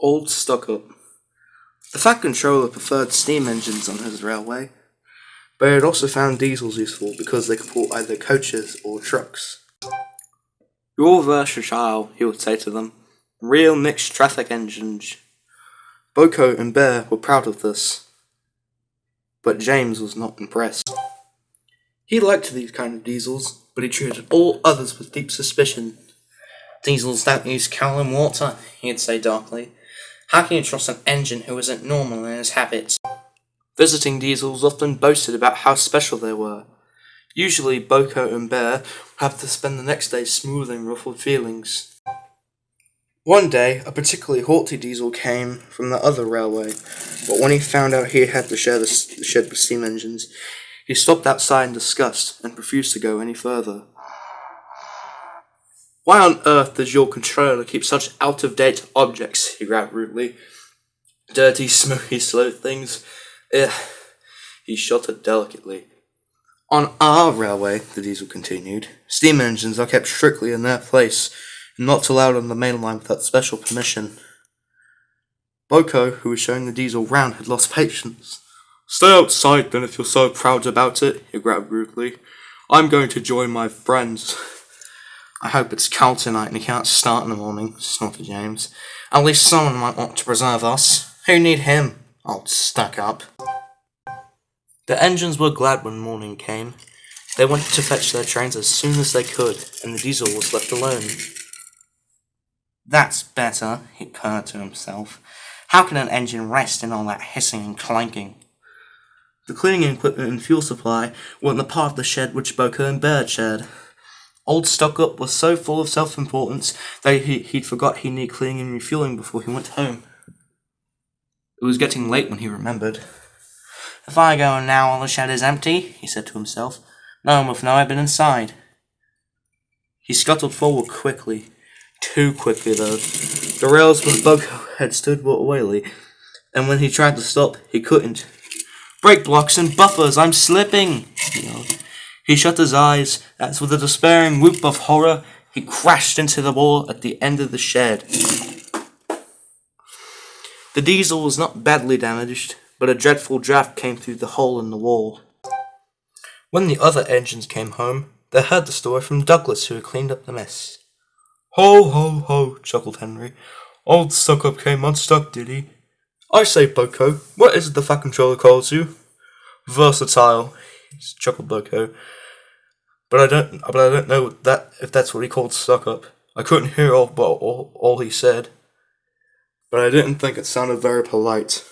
Old Stuck Up. The Fat Controller preferred steam engines on his railway, but he had also found diesels useful because they could pull either coaches or trucks. "You're versatile," he would say to them. "Real mixed traffic engines." Boko and Bear were proud of this, but James was not impressed. He liked these kind of diesels, but he treated all others with deep suspicion. "Diesels don't use coal and water," he'd say darkly. "How can you trust an engine who isn't normal in his habits?" Visiting diesels often boasted about how special they were. Usually Boko and Bear would have to spend the next day smoothing ruffled feelings. One day, a particularly haughty diesel came from the other railway, but when he found out he had to share the shed with steam engines, he stopped outside in disgust and refused to go any further. "Why on earth does your controller keep such out-of-date objects?" he growled rudely. "Dirty, smoky, slow things. Ugh." He shuddered delicately. "On our railway," the diesel continued, "steam engines are kept strictly in their place and not allowed on the main line without special permission." Boko, who was showing the diesel round, had lost patience. "Stay outside then if you're so proud about it," he growled rudely. "I'm going to join my friends." "I hope it's cold tonight and he can't start in the morning," snorted James. "At least someone might want to preserve us. Who need him? Old stuck up." The engines were glad when morning came. They went to fetch their trains as soon as they could, and the diesel was left alone. "That's better," he purred to himself. "How can an engine rest in all that hissing and clanking?" The cleaning equipment and fuel supply were in the part of the shed which Boko and Bear shared. Old Stuck Up was so full of self-importance that he'd forgot he needed cleaning and refueling before he went home. It was getting late when he remembered. "If I go now while the shed is empty," he said to himself, "no one will know I've been inside." He scuttled forward quickly. Too quickly, though. The rails where Boko had stood were oily, and when he tried to stop, he couldn't. "Brake blocks and buffers, I'm slipping!" he yelled. He shut his eyes as, with a despairing whoop of horror, he crashed into the wall at the end of the shed. The diesel was not badly damaged, but a dreadful draft came through the hole in the wall. When the other engines came home, they heard the story from Douglas, who had cleaned up the mess. "Ho, ho, ho," chuckled Henry. "Old Stuck Up came unstuck, did he? I say, Boko, what is it the Fat Controller calls you?" "Versatile," chuckled Boko. But I don't know if that's what he called Stuck Up. I couldn't hear all he said, but I didn't think it sounded very polite."